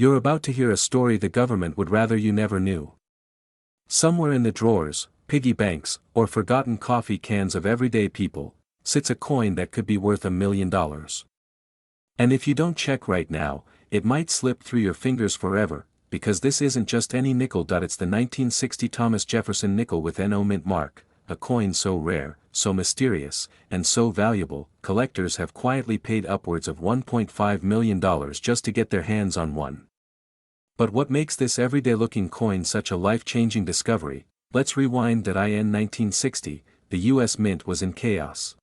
You're about to hear a story the government would rather you never knew. Somewhere in the drawers, piggy banks, or forgotten coffee cans of everyday people, sits a coin that could be worth $1 million. And if you don't check right now, it might slip through your fingers forever, because this isn't just any nickel. It's the 1960 Thomas Jefferson nickel with NO mint mark, a coin so rare, so mysterious, and so valuable, collectors have quietly paid upwards of $1.5 million just to get their hands on one. But what makes this everyday-looking coin such a life-changing discovery? Let's rewind. In 1960, the U.S. Mint was in chaos.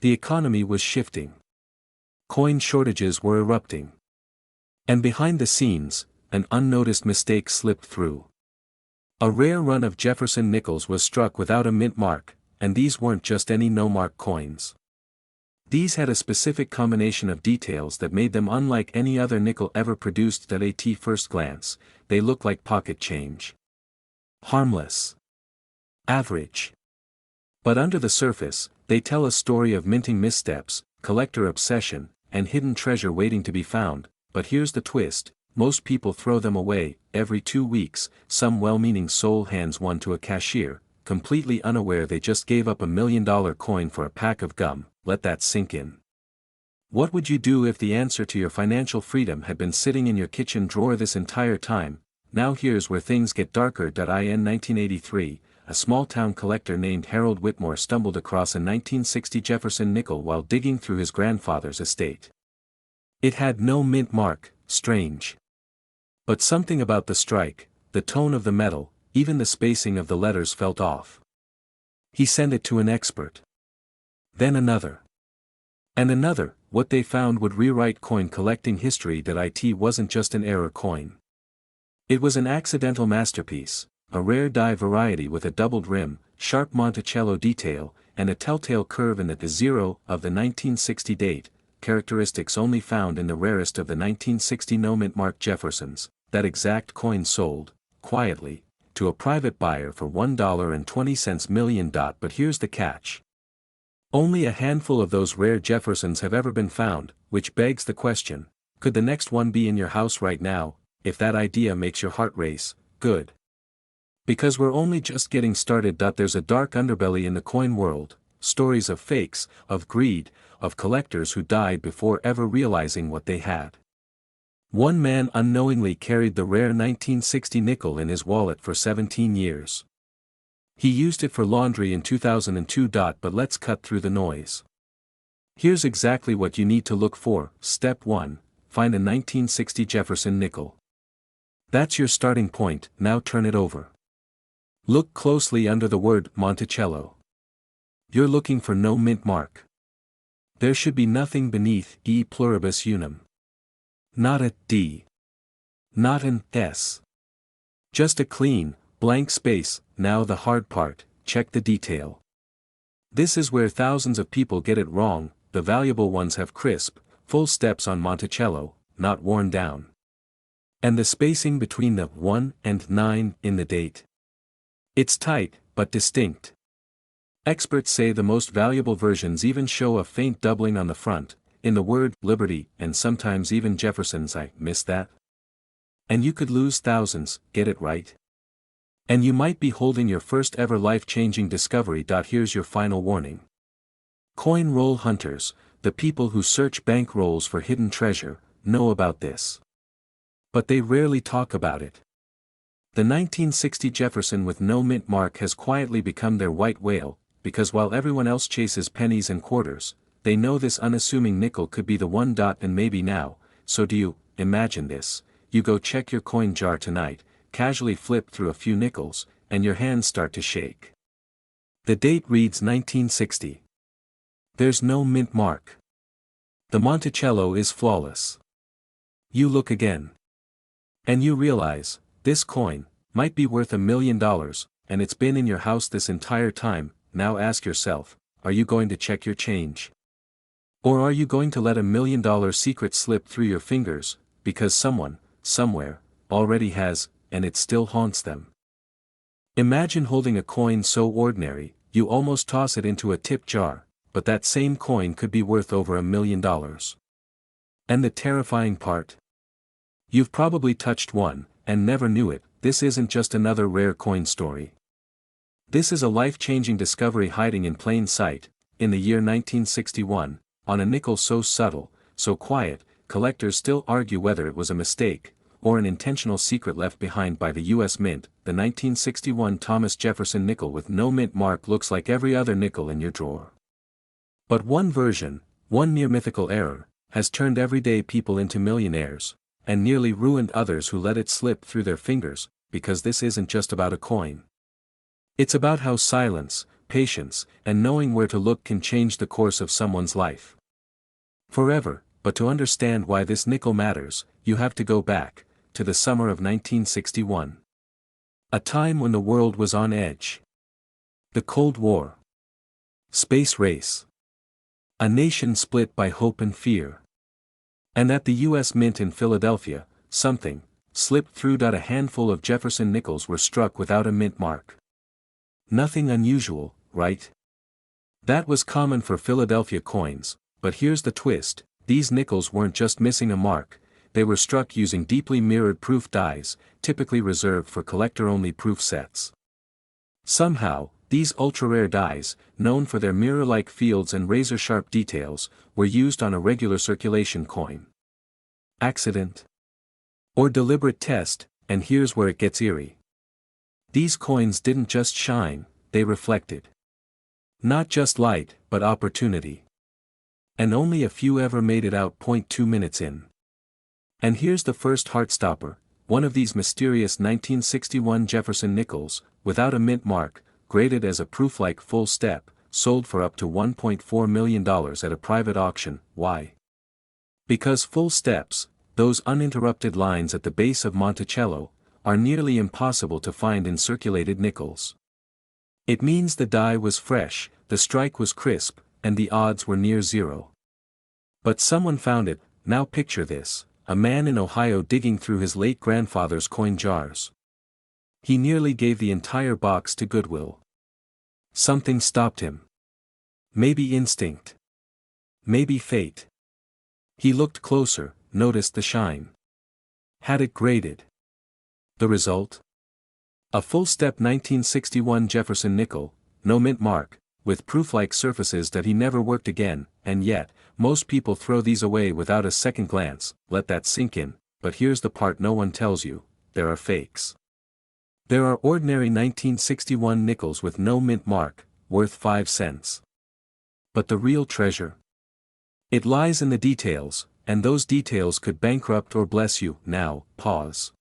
The economy was shifting. Coin shortages were erupting. And behind the scenes, an unnoticed mistake slipped through. A rare run of Jefferson nickels was struck without a mint mark, and these weren't just any no-mark coins. These had a specific combination of details that made them unlike any other nickel ever produced. At first glance, they look like pocket change. Harmless. Average. But under the surface, they tell a story of minting missteps, collector obsession, and hidden treasure waiting to be found. But here's the twist: most people throw them away. Every 2 weeks, some well-meaning soul hands one to a cashier, completely unaware they just gave up $1 million coin for a pack of gum. Let that sink in. What would you do if the answer to your financial freedom had been sitting in your kitchen drawer this entire time? Now here's where things get darker. In 1983, a small-town collector named Harold Whitmore stumbled across a 1960 Jefferson nickel while digging through his grandfather's estate. It had no mint mark. Strange. But something about the strike, the tone of the metal, even the spacing of the letters felt off. He sent it to an expert. Then another. And another. What they found would rewrite coin collecting history. It wasn't just an error coin. It was an accidental masterpiece, a rare die variety with a doubled rim, sharp Monticello detail, and a telltale curve in the zero of the 1960 date, characteristics only found in the rarest of the 1960 no-mint mark Jeffersons. That exact coin sold, quietly, to a private buyer for $1.20 million. But here's the catch. Only a handful of those rare Jeffersons have ever been found, which begs the question, could the next one be in your house right now? If that idea makes your heart race, good. Because we're only just getting started. There's a dark underbelly in the coin world, stories of fakes, of greed, of collectors who died before ever realizing what they had. One man unknowingly carried the rare 1960 nickel in his wallet for 17 years. He used it for laundry in 2002. But let's cut through the noise. Here's exactly what you need to look for. Step 1. Find a 1960 Jefferson nickel. That's your starting point. Now turn it over. Look closely under the word Monticello. You're looking for no mint mark. There should be nothing beneath E pluribus unum. Not a D. Not an S. Just a clean, blank space. Now the hard part, check the detail. This is where thousands of people get it wrong. The valuable ones have crisp, full steps on Monticello, not worn down. And the spacing between the 1 and 9 in the date. It's tight, but distinct. Experts say the most valuable versions even show a faint doubling on the front, in the word Liberty, and sometimes even Jefferson's. I missed that. And you could lose thousands. Get it right. And you might be holding your first ever life-changing discovery. Here's your final warning. Coin roll hunters, the people who search bank rolls for hidden treasure, know about this. But they rarely talk about it. The 1960 Jefferson with no mint mark has quietly become their white whale, because while everyone else chases pennies and quarters, they know this unassuming nickel could be the one. And maybe now. So do you. Imagine this: you go check your coin jar tonight, casually flip through a few nickels, and your hands start to shake. The date reads 1960. There's no mint mark. The Monticello is flawless. You look again. And you realize, this coin might be worth $1 million, and it's been in your house this entire time. Now ask yourself, are you going to check your change? Or are you going to let $1 million secret slip through your fingers, because someone, somewhere, already has, and it still haunts them? Imagine holding a coin so ordinary, you almost toss it into a tip jar, but that same coin could be worth over $1 million. And the terrifying part? You've probably touched one, and never knew it. This isn't just another rare coin story. This is a life-changing discovery hiding in plain sight. In the year 1961, on a nickel so subtle, so quiet, collectors still argue whether it was a mistake, or an intentional secret left behind by the U.S. Mint. The 1961 Thomas Jefferson nickel with no mint mark looks like every other nickel in your drawer. But one version, one near mythical error, has turned everyday people into millionaires, and nearly ruined others who let it slip through their fingers, because this isn't just about a coin. It's about how silence, patience, and knowing where to look can change the course of someone's life forever. But to understand why this nickel matters, you have to go back to the summer of 1961. A time when the world was on edge. The Cold War. Space race. A nation split by hope and fear. And at the U.S. Mint in Philadelphia, something slipped through. A handful of Jefferson nickels were struck without a mint mark. Nothing unusual, right? That was common for Philadelphia coins, but here's the twist: these nickels weren't just missing a mark, they were struck using deeply mirrored proof dies, typically reserved for collector-only proof sets. Somehow, these ultra-rare dies, known for their mirror-like fields and razor-sharp details, were used on a regular circulation coin. Accident? Or deliberate test? And here's where it gets eerie. These coins didn't just shine, they reflected. Not just light, but opportunity. And only a few ever made it out. 2 minutes in. And here's the first heartstopper: one of these mysterious 1961 Jefferson nickels, without a mint mark, graded as a proof-like full step, sold for up to $1.4 million at a private auction. Why? Because full steps, those uninterrupted lines at the base of Monticello, are nearly impossible to find in circulated nickels. It means the die was fresh, the strike was crisp, and the odds were near zero. But someone found it. Now picture this: a man in Ohio digging through his late grandfather's coin jars. He nearly gave the entire box to Goodwill. Something stopped him. Maybe instinct. Maybe fate. He looked closer, noticed the shine. Had it graded. The result? A full-step 1961 Jefferson nickel, no mint mark, with proof-like surfaces that he never worked again. And yet, most people throw these away without a second glance. Let that sink in. But here's the part no one tells you: there are fakes. There are ordinary 1961 nickels with no mint mark, worth 5 cents. But the real treasure? It lies in the details, and those details could bankrupt or bless you. Now, pause.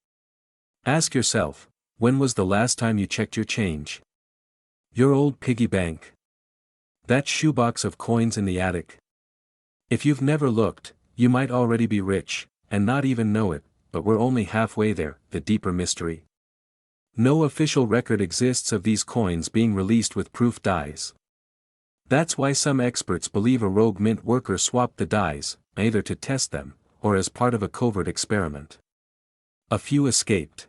Ask yourself, when was the last time you checked your change? Your old piggy bank? That shoebox of coins in the attic? If you've never looked, you might already be rich, and not even know it. But we're only halfway there. The deeper mystery. No official record exists of these coins being released with proof dies. That's why some experts believe a rogue mint worker swapped the dies, either to test them, or as part of a covert experiment. A few escaped.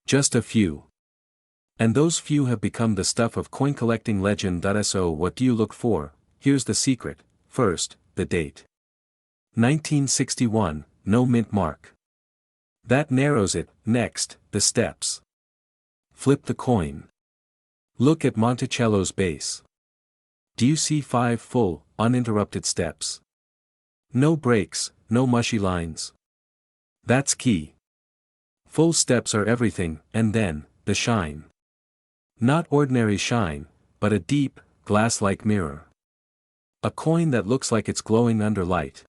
Just a few. And those few have become the stuff of coin collecting legend. So what do you look for? Here's the secret. First, the date. 1961, no mint mark. That narrows it. Next, the steps. Flip the coin. Look at Monticello's base. Do you see 5 full, uninterrupted steps? No breaks, no mushy lines. That's key. Full steps are everything. And then, the shine. Not ordinary shine, but a deep, glass-like mirror. A coin that looks like it's glowing under light.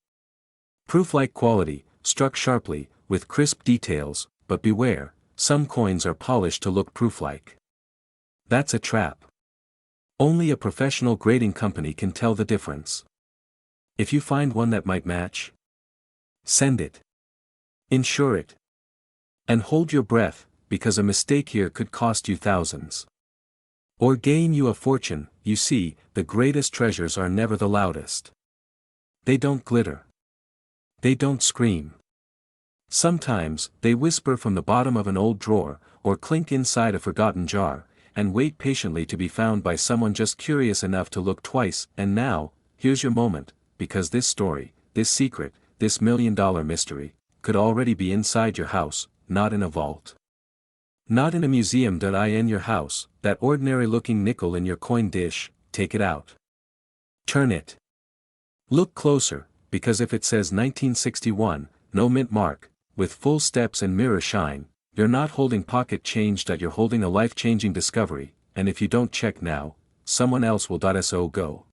Proof-like quality, struck sharply, with crisp details. But beware, some coins are polished to look proof-like. That's a trap. Only a professional grading company can tell the difference. If you find one that might match, send it. Insure it. And hold your breath, because a mistake here could cost you thousands. Or gain you a fortune. You see, the greatest treasures are never the loudest. They don't glitter. They don't scream. Sometimes, they whisper from the bottom of an old drawer, or clink inside a forgotten jar, and wait patiently to be found by someone just curious enough to look twice. And now, here's your moment, because this story, this secret, this $1 million mystery, could already be inside your house, not in a vault. Not in a museum. In your house, that ordinary-looking nickel in your coin dish, take it out. Turn it. Look closer, because if it says 1961, no mint mark, with full steps and mirror shine, you're not holding pocket change. You're holding a life-changing discovery, and if you don't check now, someone else will. So go.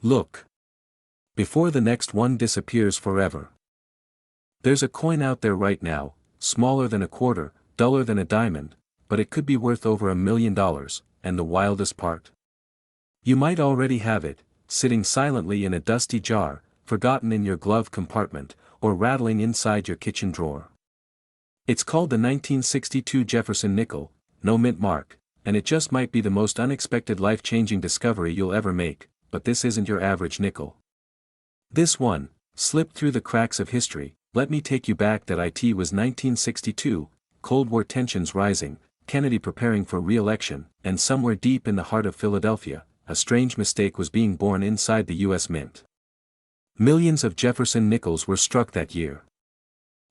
Look. Before the next one disappears forever. There's a coin out there right now, smaller than a quarter, duller than a diamond, but it could be worth over $1 million, and the wildest part? You might already have it, sitting silently in a dusty jar, forgotten in your glove compartment, or rattling inside your kitchen drawer. It's called the 1962 Jefferson nickel, no mint mark, and it just might be the most unexpected life-changing discovery you'll ever make, but this isn't your average nickel. This one, slipped through the cracks of history. Let me take you back. It was 1962, Cold War tensions rising, Kennedy preparing for re-election, and somewhere deep in the heart of Philadelphia, a strange mistake was being born inside the U.S. Mint. Millions of Jefferson nickels were struck that year.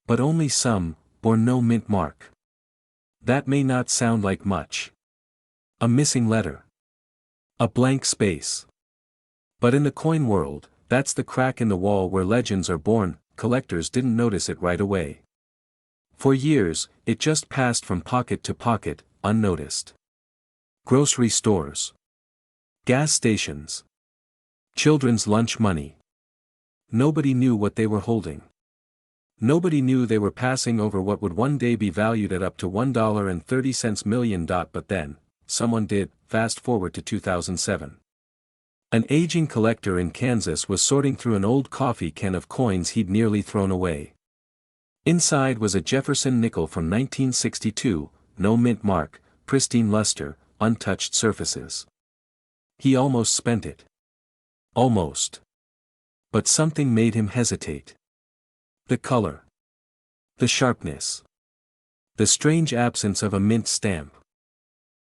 But only some bore no mint mark. That may not sound like much. A missing letter. A blank space. But in the coin world, that's the crack in the wall where legends are born. Collectors didn't notice it right away. For years, it just passed from pocket to pocket, unnoticed. Grocery stores. Gas stations. Children's lunch money. Nobody knew what they were holding. Nobody knew they were passing over what would one day be valued at up to $1.30 million. But then, someone did. Fast forward to 2007. An aging collector in Kansas was sorting through an old coffee can of coins he'd nearly thrown away. Inside was a Jefferson nickel from 1962, no mint mark, pristine luster, untouched surfaces. He almost spent it. Almost. But something made him hesitate. The color. The sharpness. The strange absence of a mint stamp.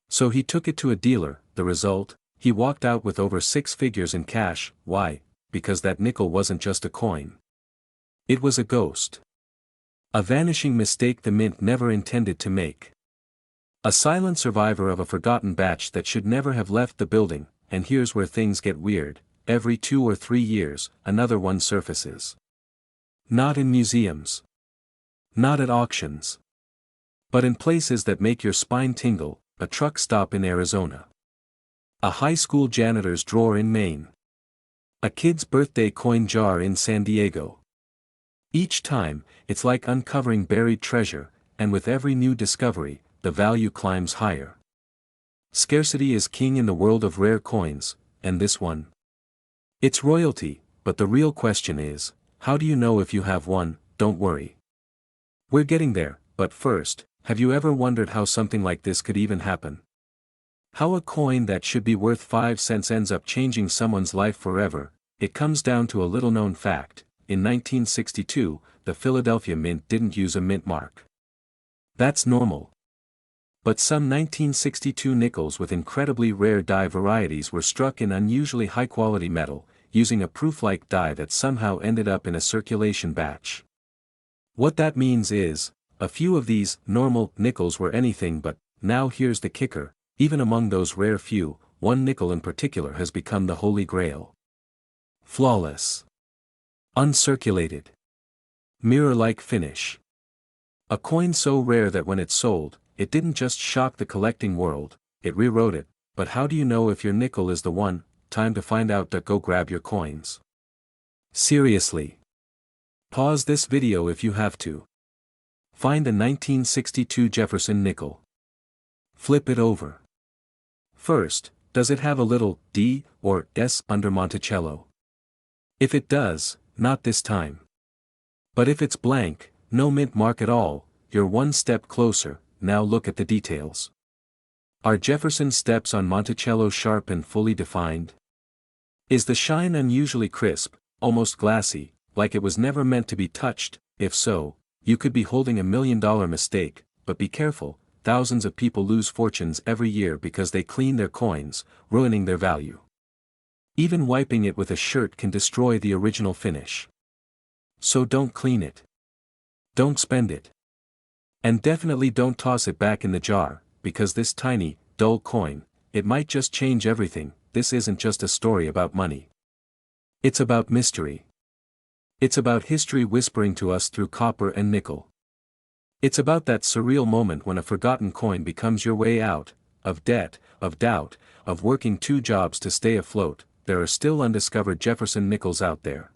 So he took it to a dealer. The result? He walked out with over 6 figures in cash. Why? Because that nickel wasn't just a coin. It was a ghost. A vanishing mistake the mint never intended to make. A silent survivor of a forgotten batch that should never have left the building. And here's where things get weird. Every 2 or 3 years, another one surfaces. Not in museums. Not at auctions. But in places that make your spine tingle, a truck stop in Arizona. A high school janitor's drawer in Maine. A kid's birthday coin jar in San Diego. Each time, it's like uncovering buried treasure, and with every new discovery, the value climbs higher. Scarcity is king in the world of rare coins, and this one. It's royalty, but the real question is, how do you know if you have one? Don't worry. We're getting there, but first, have you ever wondered how something like this could even happen? How a coin that should be worth 5 cents ends up changing someone's life forever? It comes down to a little-known fact. In 1962, the Philadelphia Mint didn't use a mint mark. That's normal. But some 1962 nickels with incredibly rare die varieties were struck in unusually high-quality metal, using a proof-like die that somehow ended up in a circulation batch. What that means is, a few of these normal nickels were anything but. Now here's the kicker. Even among those rare few, one nickel in particular has become the holy grail. Flawless. Uncirculated. Mirror-like finish. A coin so rare that when it sold, it didn't just shock the collecting world, it rewrote it. But how do you know if your nickel is the one? Time to find out. Go grab your coins. Seriously. Pause this video if you have to. Find the 1962 Jefferson nickel. Flip it over. First, does it have a little D or S under Monticello? If it does, not this time. But if it's blank, no mint mark at all, you're one step closer. Now look at the details. Are Jefferson's steps on Monticello sharp and fully defined? Is the shine unusually crisp, almost glassy, like it was never meant to be touched? If so, you could be holding $1 million mistake, but be careful. Thousands of people lose fortunes every year because they clean their coins, ruining their value. Even wiping it with a shirt can destroy the original finish. So don't clean it. Don't spend it. And definitely don't toss it back in the jar, because this tiny, dull coin, it might just change everything. This isn't just a story about money. It's about mystery. It's about history whispering to us through copper and nickel. It's about that surreal moment when a forgotten coin becomes your way out, of debt, of doubt, of working two jobs to stay afloat. There are still undiscovered Jefferson nickels out there.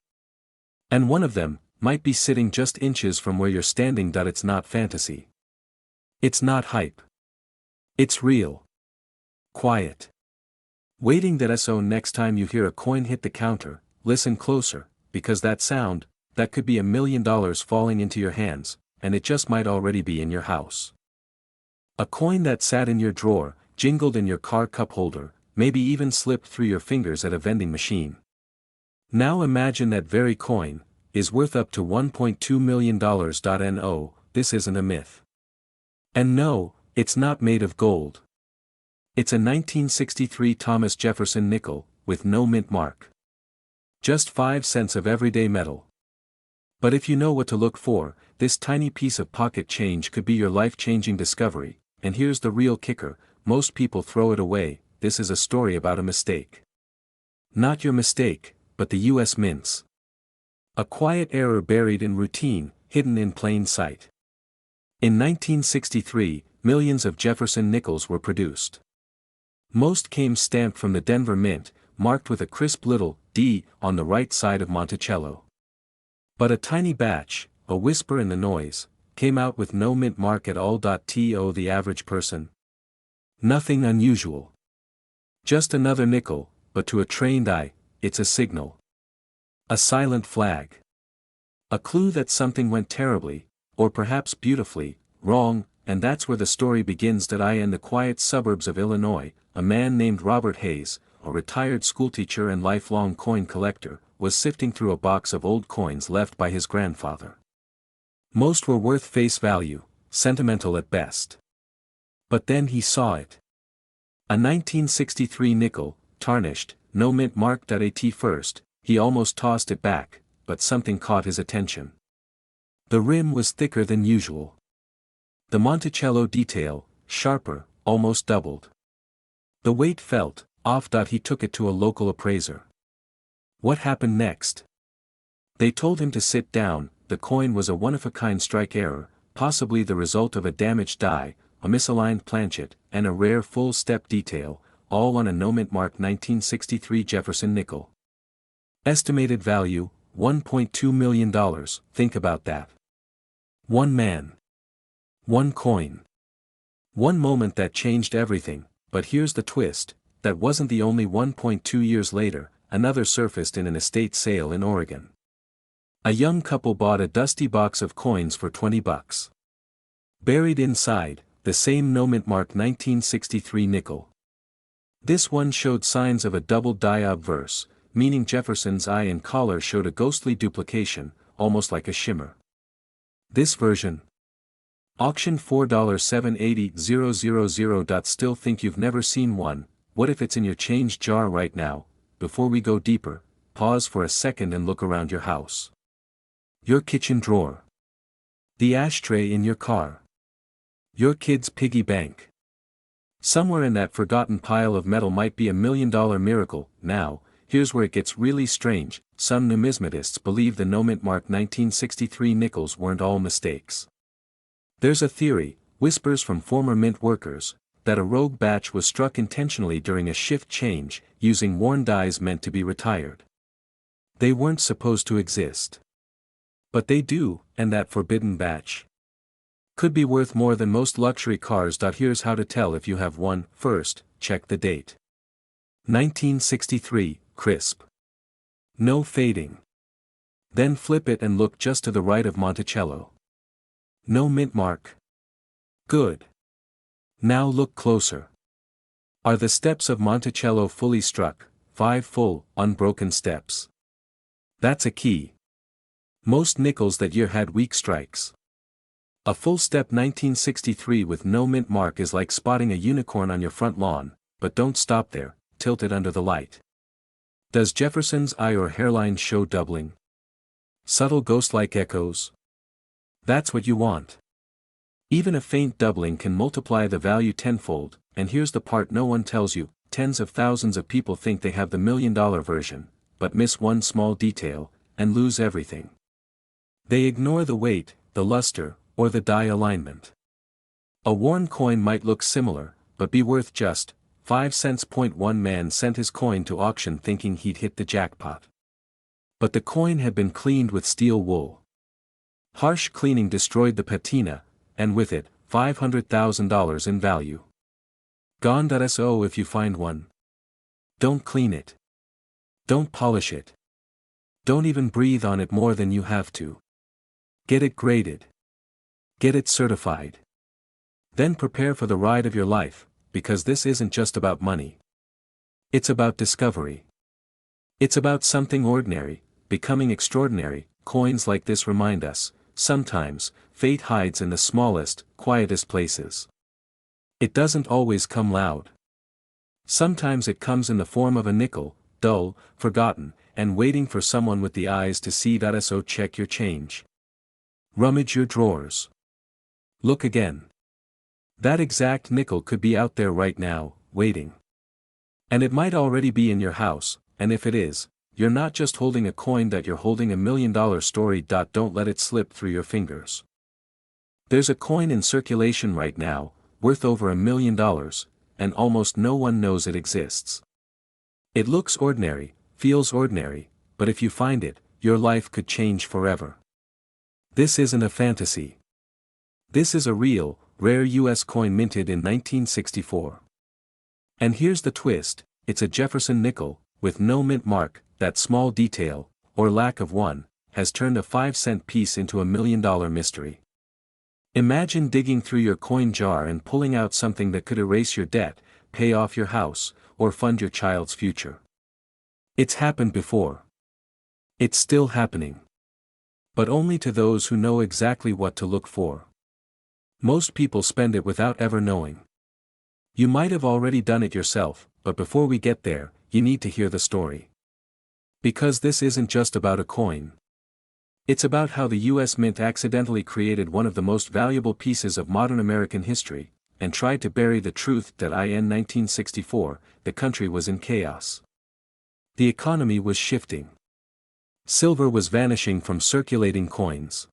And one of them might be sitting just inches from where you're standing. It's not fantasy. It's not hype. It's real. Quiet. Waiting. So next time you hear a coin hit the counter, listen closer, because that sound, that could be $1 million falling into your hands, and it just might already be in your house. A coin that sat in your drawer, jingled in your car cup holder, maybe even slipped through your fingers at a vending machine. Now imagine that very coin is worth up to $1.2 million. No, this isn't a myth. And no, it's not made of gold. It's a 1963 Thomas Jefferson nickel, with no mint mark. Just 5 cents of everyday metal. But if you know what to look for, this tiny piece of pocket change could be your life-changing discovery. And here's the real kicker: most people throw it away. This is a story about a mistake. Not your mistake, but the U.S. Mint's. A quiet error buried in routine, hidden in plain sight. In 1963, millions of Jefferson nickels were produced. Most came stamped from the Denver Mint, marked with a crisp little D on the right side of Monticello. But a tiny batch, a whisper in the noise, came out with no mint mark at all. To the average person, nothing unusual. Just another nickel, but to a trained eye, it's a signal. A silent flag. A clue that something went terribly, or perhaps beautifully, wrong. And that's where the story begins. In the quiet suburbs of Illinois, a man named Robert Hayes, a retired schoolteacher and lifelong coin collector, was sifting through a box of old coins left by his grandfather. Most were worth face value, sentimental at best. But then he saw it. A 1963 nickel, tarnished, no mint mark. At first, he almost tossed it back, but something caught his attention. The rim was thicker than usual. The Monticello detail, sharper, almost doubled. The weight felt off. He took it to a local appraiser. What happened next? They told him to sit down. The coin was a one-of-a-kind strike error, possibly the result of a damaged die, a misaligned planchet, and a rare full-step detail, all on a no-mint mark 1963 Jefferson nickel. Estimated value, $1.2 million. Think about that. One man. One coin. One moment that changed everything. But here's the twist: that wasn't the only. 1.2 years later, another surfaced in an estate sale in Oregon. A young couple bought a dusty box of coins for $20. Buried inside, the same no-mint mark 1963 nickel. This one showed signs of a double die obverse, meaning Jefferson's eye and collar showed a ghostly duplication, almost like a shimmer. This version. Auction $4,780,000. Still think you've never seen one? What if it's in your change jar right now? Before we go deeper, pause for a second and look around your house. Your kitchen drawer. The ashtray in your car. Your kid's piggy bank. Somewhere in that forgotten pile of metal might be $1 million miracle. Now, here's where it gets really strange. Some numismatists believe the no-mint mark 1963 nickels weren't all mistakes. There's a theory, whispers from former mint workers, that a rogue batch was struck intentionally during a shift change, using worn dies meant to be retired. They weren't supposed to exist. But they do, and that forbidden batch could be worth more than most luxury cars. Here's how to tell if you have one. First, check the date. 1963, crisp. No fading. Then flip it and look just to the right of Monticello. No mint mark. Good. Now look closer. Are the steps of Monticello fully struck? 5 full, unbroken steps. That's a key. Most nickels that year had weak strikes. A full step 1963 with no mint mark is like spotting a unicorn on your front lawn. But don't stop there, tilt it under the light. Does Jefferson's eye or hairline show doubling? Subtle ghost-like echoes? That's what you want. Even a faint doubling can multiply the value tenfold, and here's the part no one tells you: tens of thousands of people think they have the $1,000,000 version, but miss one small detail, and lose everything. They ignore the weight, the luster, or the die alignment. A worn coin might look similar, but be worth just 5 cents. One man sent his coin to auction thinking he'd hit the jackpot. But the coin had been cleaned with steel wool. Harsh cleaning destroyed the patina, and with it, $500,000 in value. Gone. So if you find one, don't clean it. Don't polish it. Don't even breathe on it more than you have to. Get it graded. Get it certified. Then prepare for the ride of your life, because this isn't just about money. It's about discovery. It's about something ordinary, becoming extraordinary. Coins like this remind us, sometimes, fate hides in the smallest, quietest places. It doesn't always come loud. Sometimes it comes in the form of a nickel, dull, forgotten, and waiting for someone with the eyes to see. So check your change. Rummage your drawers. Look again. That exact nickel could be out there right now, waiting. And it might already be in your house, and if it is, you're not just holding a coin, that you're holding $1,000,000 story. Don't let it slip through your fingers. There's a coin in circulation right now, worth over $1,000,000, and almost no one knows it exists. It looks ordinary, feels ordinary, but if you find it, your life could change forever. This isn't a fantasy. This is a real, rare U.S. coin minted in 1964. And here's the twist: it's a Jefferson nickel, with no mint mark. That small detail, or lack of one, has turned a 5-cent piece into a $1,000,000 mystery. Imagine digging through your coin jar and pulling out something that could erase your debt, pay off your house, or fund your child's future. It's happened before. It's still happening. But only to those who know exactly what to look for. Most people spend it without ever knowing. You might have already done it yourself, but before we get there, you need to hear the story. Because this isn't just about a coin. It's about how the U.S. Mint accidentally created one of the most valuable pieces of modern American history, and tried to bury the truth that in 1964, the country was in chaos. The economy was shifting. Silver was vanishing from circulating coins.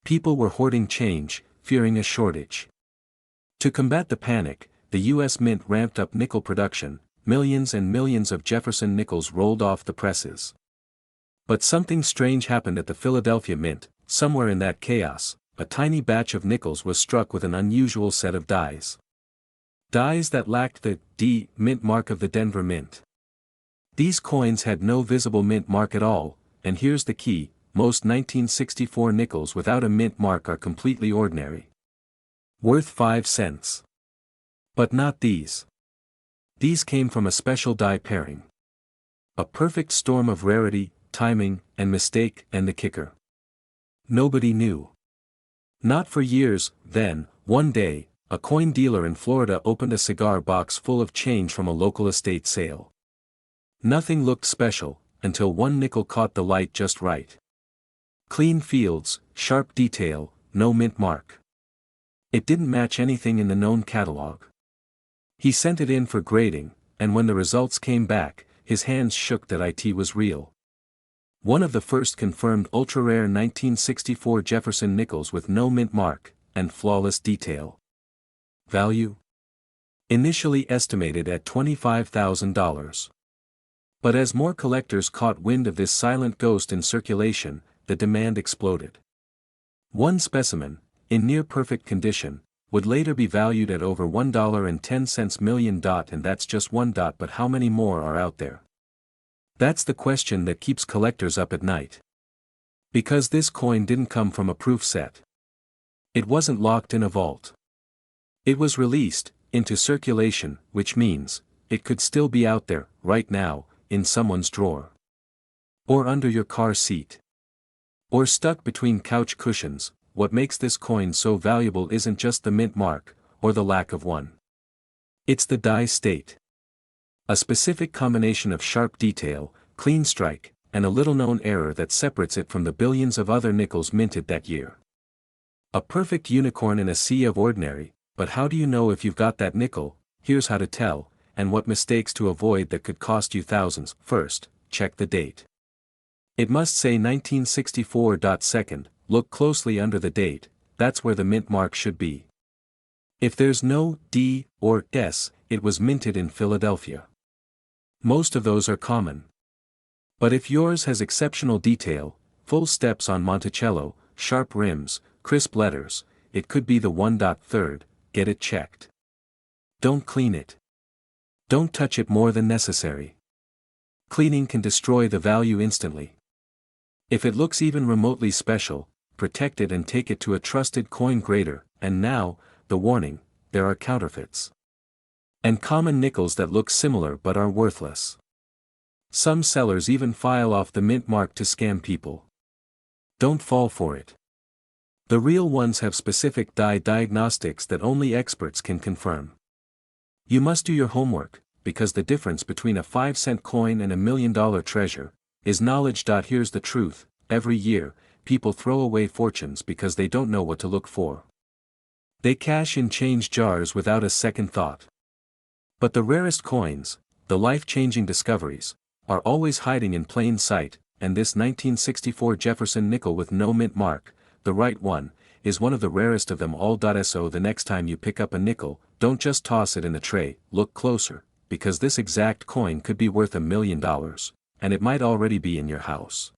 People were hoarding change, fearing a shortage. To combat the panic, the U.S. Mint ramped up nickel production. Millions and millions of Jefferson nickels rolled off the presses. But something strange happened at the Philadelphia Mint. Somewhere in that chaos, a tiny batch of nickels was struck with an unusual set of dies. Dies that lacked the D mint mark of the Denver Mint. These coins had no visible mint mark at all, and here's the key: most 1964 nickels without a mint mark are completely ordinary. Worth 5 cents. But not these. These came from a special die pairing. A perfect storm of rarity, timing, and mistake. And the kicker: nobody knew. Not for years. Then, one day, a coin dealer in Florida opened a cigar box full of change from a local estate sale. Nothing looked special, until one nickel caught the light just right. Clean fields, sharp detail, no mint mark. It didn't match anything in the known catalog. He sent it in for grading, and when the results came back, his hands shook that it was real. One of the first confirmed ultra-rare 1964 Jefferson nickels with no mint mark, and flawless detail. Value? Initially estimated at $25,000. But as more collectors caught wind of this silent ghost in circulation, the demand exploded. One specimen, in near-perfect condition, would later be valued at over $1.10 million. And that's just one. But how many more are out there? That's the question that keeps collectors up at night. Because this coin didn't come from a proof set. It wasn't locked in a vault. It was released into circulation, which means it could still be out there, right now, in someone's drawer. Or under your car seat. Or stuck between couch cushions. What makes this coin so valuable isn't just the mint mark, or the lack of one. It's the die state. A specific combination of sharp detail, clean strike, and a little-known error that separates it from the billions of other nickels minted that year. A perfect unicorn in a sea of ordinary, but how do you know if you've got that nickel? Here's how to tell, and what mistakes to avoid that could cost you thousands. First, check the date. It must say 1964. Second, look closely under the date, that's where the mint mark should be. If there's no D or S, it was minted in Philadelphia. Most of those are common. But if yours has exceptional detail, full steps on Monticello, sharp rims, crisp letters, it could be the one. Third, get it checked. Don't clean it. Don't touch it more than necessary. Cleaning can destroy the value instantly. If it looks even remotely special, protect it and take it to a trusted coin grader. And now, the warning, there are counterfeits. And common nickels that look similar but are worthless. Some sellers even file off the mint mark to scam people. Don't fall for it. The real ones have specific dye diagnostics that only experts can confirm. You must do your homework, because the difference between a 5-cent coin and $1 million treasure is knowledge. Here's the truth, every year, people throw away fortunes because they don't know what to look for. They cash in change jars without a second thought. But the rarest coins, the life-changing discoveries, are always hiding in plain sight, and this 1964 Jefferson nickel with no mint mark, the right one, is one of the rarest of them all. So the next time you pick up a nickel, don't just toss it in the tray, look closer, because this exact coin could be worth $1 million, and it might already be in your house.